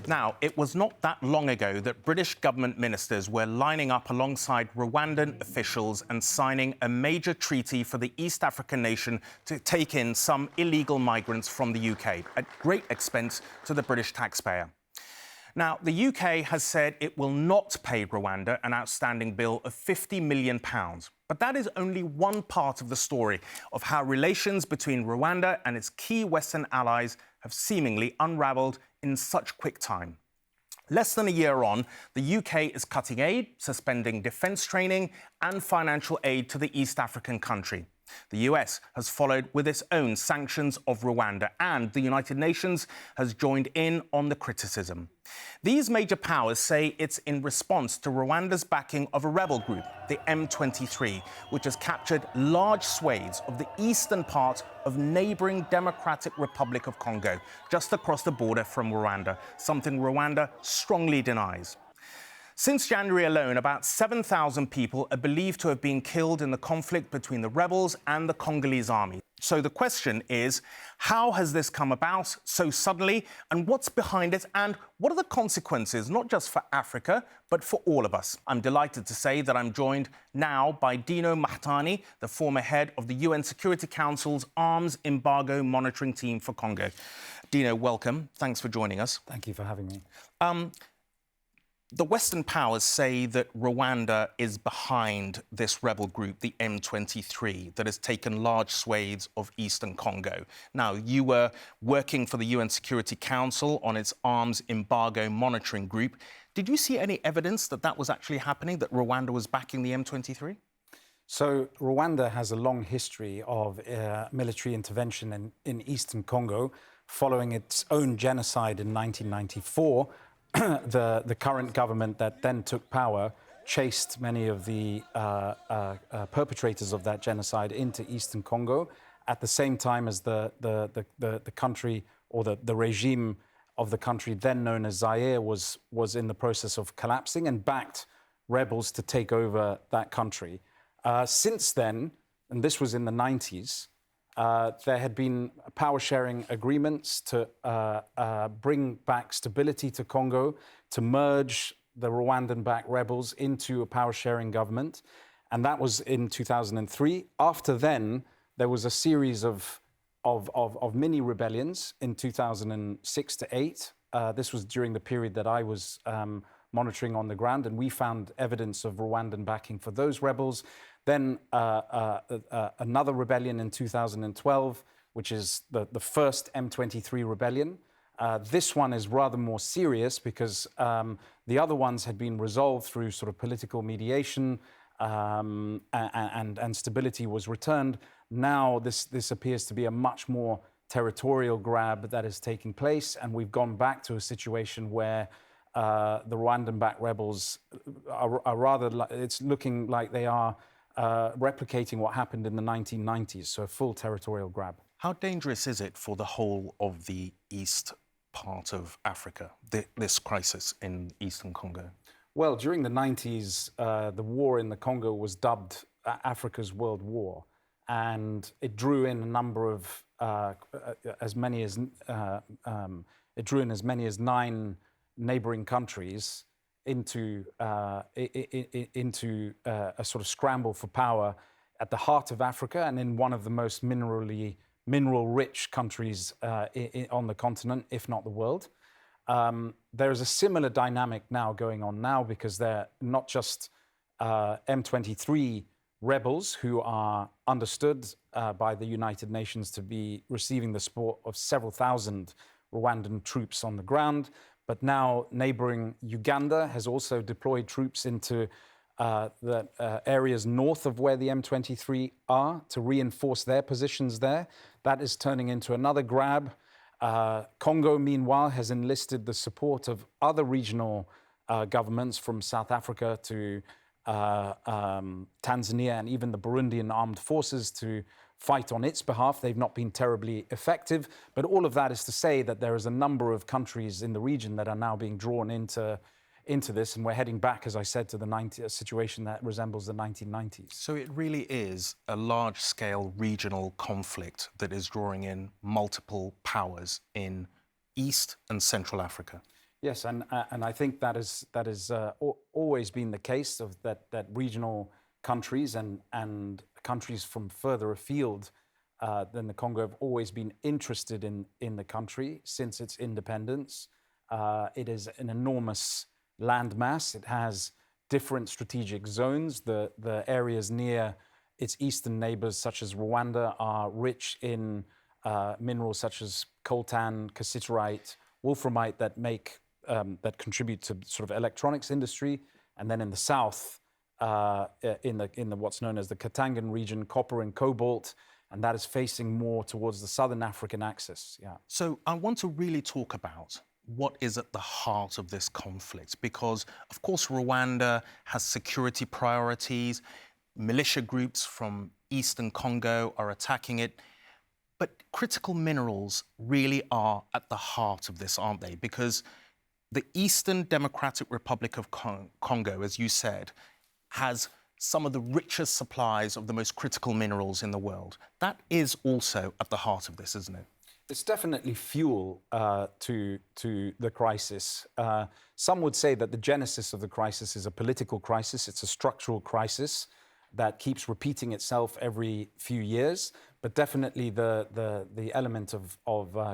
Now, it was not that long ago that British government ministers were lining up alongside Rwandan officials and signing a major treaty for the East African nation to take in some illegal migrants from the UK, at great expense to the British taxpayer. Now, the UK has said it will not pay Rwanda an outstanding bill of £50 million. But that is only one part of the story of how relations between Rwanda and its key Western allies have seemingly unravelled in such quick time. Less than a year on, the UK is cutting aid, suspending defence training and financial aid to the East African country. The US has followed with its own sanctions of Rwanda, and the United Nations has joined in on the criticism. These major powers say it's in response to Rwanda's backing of a rebel group, the M23, which has captured large swathes of the eastern part of neighbouring Democratic Republic of Congo, just across the border from Rwanda, something Rwanda strongly denies. Since January alone, about 7,000 people are believed to have been killed in the conflict between the rebels and the Congolese army. So the question is, how has this come about so suddenly, and what's behind it, and what are the consequences, not just for Africa, but for all of us? I'm delighted to say that I'm joined now by Dino Mahtani, the former head of the UN Security Council's Arms Embargo Monitoring Team for Congo. Dino, welcome. Thanks for joining us. Thank you for having me. The Western powers say that Rwanda is behind this rebel group, the M23, that has taken large swathes of eastern Congo. Now, you were working for the UN Security Council on its arms embargo monitoring group. Did you see any evidence that that was actually happening, that Rwanda was backing the M23? So Rwanda has a long history of military intervention in eastern Congo, following its own genocide in 1994. The current government that then took power chased many of the perpetrators of that genocide into eastern Congo, at the same time as the country, or the regime of the country then known as Zaire, was in the process of collapsing, and backed rebels to take over that country. Since then, and this was in the 90s, there had been power-sharing agreements to bring back stability to Congo, to merge the Rwandan-backed rebels into a power-sharing government, and that was in 2003. After then, there was a series of mini-rebellions in 2006 to 8. This was during the period that I was monitoring on the ground, and we found evidence of Rwandan backing for those rebels. Then another rebellion in 2012, which is the first M23 rebellion. This one is rather more serious because the other ones had been resolved through sort of political mediation, and stability was returned. Now this appears to be a much more territorial grab that is taking place, and we've gone back to a situation where the Rwandan-backed rebels are rather, it's looking like they are replicating what happened in the 1990s, so a full territorial grab. How dangerous is it for the whole of the east part of Africa, this crisis in eastern Congo? Well, during the 90s, the war in the Congo was dubbed Africa's World War, and it drew in a number of, as many as 9 neighboring countries into a sort of scramble for power at the heart of Africa, and in one of the most mineral-rich countries on the continent, if not the world. There is a similar dynamic now going on now, because they're not just M23 rebels who are understood by the United Nations to be receiving the support of several thousand Rwandan troops on the ground, but now neighboring Uganda has also deployed troops into the areas north of where the M23 are to reinforce their positions there. That is turning into another grab. Congo, meanwhile, has enlisted the support of other regional governments, from South Africa to Tanzania, and even the Burundian armed forces, to fight on its behalf. They've not been terribly effective, but all of that is to say that there is a number of countries in the region that are now being drawn into this, and we're heading back, as I said, to a situation that resembles the 1990s. So it really is a large-scale regional conflict that is drawing in multiple powers in East and Central Africa. Yes, and I think that is always been the case of that regional countries and countries from further afield than the Congo have always been interested in the country since its independence. It is an enormous landmass. It has different strategic zones. The areas near its eastern neighbors, such as Rwanda, are rich in minerals such as coltan, cassiterite, wolframite that contribute to sort of electronics industry. And then in the south, in the what's known as the Katangan region, copper and cobalt, and that is facing more towards the southern African axis. Yeah. So I want to really talk about what is at the heart of this conflict, because of course Rwanda has security priorities. Militia groups from eastern Congo are attacking it. But critical minerals really are at the heart of this, aren't they? Because the Eastern Democratic Republic of Congo, as you said, has some of the richest supplies of the most critical minerals in the world. That is also at the heart of this, isn't it? It's definitely fuel to the crisis. Some would say that the genesis of the crisis is a political crisis. It's a structural crisis that keeps repeating itself every few years. But definitely the element of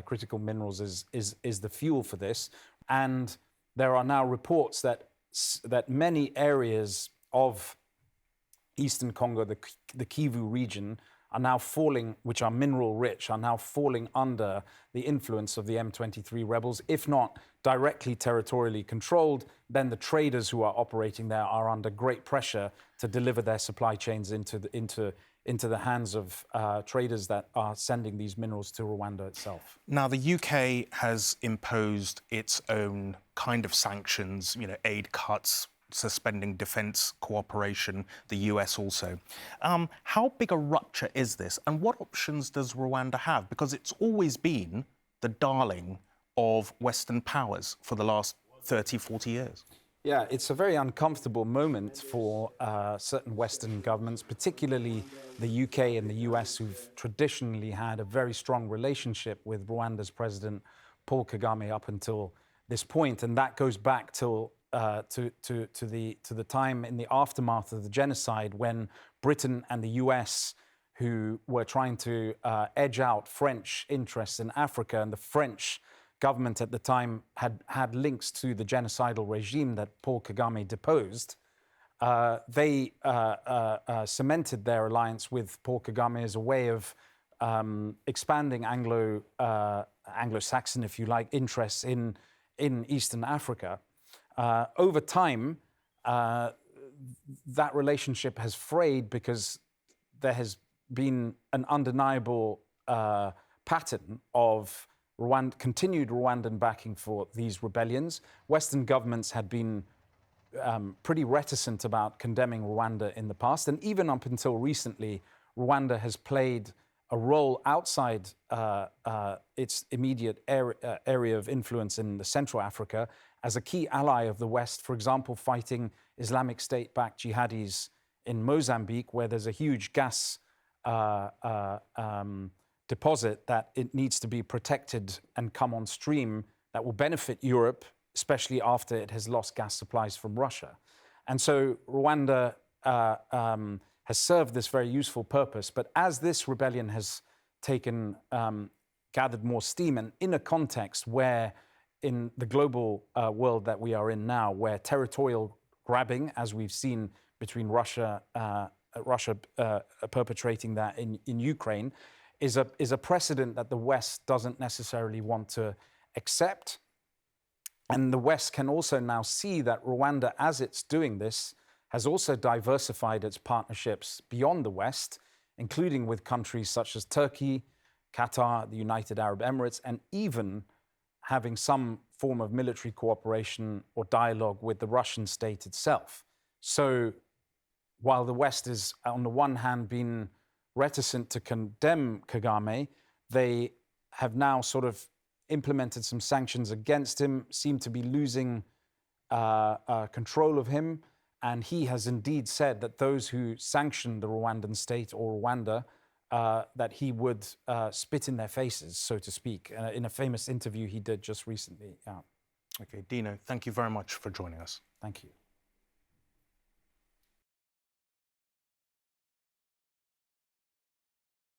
critical minerals is the fuel for this. And there are now reports that many areas of Eastern Congo, the Kivu region, are now falling, which are mineral rich, are now falling under the influence of the M23 rebels. If not directly territorially controlled, then the traders who are operating there are under great pressure to deliver their supply chains into the hands of traders that are sending these minerals to Rwanda itself. Now, the UK has imposed its own kind of sanctions, aid cuts, suspending defence cooperation, the US also. How big a rupture is this, and what options does Rwanda have? Because it's always been the darling of Western powers for the last 30, 40 years. Yeah, it's a very uncomfortable moment for certain Western governments, particularly the UK and the US, who've traditionally had a very strong relationship with Rwanda's President Paul Kagame up until this point, and that goes back till to the time in the aftermath of the genocide, when Britain and the US, who were trying to edge out French interests in Africa, and the French government at the time had links to the genocidal regime that Paul Kagame deposed, they cemented their alliance with Paul Kagame as a way of expanding Anglo-Saxon, if you like, interests in Eastern Africa. Over time, that relationship has frayed because there has been an undeniable pattern of continued Rwandan backing for these rebellions. Western governments had been pretty reticent about condemning Rwanda in the past, and even up until recently, Rwanda has played a role outside its immediate area of influence in the Central Africa as a key ally of the West, for example, fighting Islamic State-backed jihadis in Mozambique, where there's a huge gas deposit that it needs to be protected and come on stream that will benefit Europe, especially after it has lost gas supplies from Russia. And so Rwanda has served this very useful purpose. But as this rebellion has gathered more steam, and in a context where in the global world that we are in now, where territorial grabbing, as we've seen between Russia perpetrating that in Ukraine, is a precedent that the West doesn't necessarily want to accept. And the West can also now see that Rwanda, as it's doing this, has also diversified its partnerships beyond the West, including with countries such as Turkey, Qatar, the United Arab Emirates, and even having some form of military cooperation or dialogue with the Russian state itself. So while the West is, on the one hand, been reticent to condemn Kagame, they have now sort of implemented some sanctions against him, seem to be losing control of him. And he has indeed said that those who sanction the Rwandan state or Rwanda, that he would spit in their faces, so to speak, in a famous interview he did just recently. Yeah. OK, Dino, thank you very much for joining us. Thank you.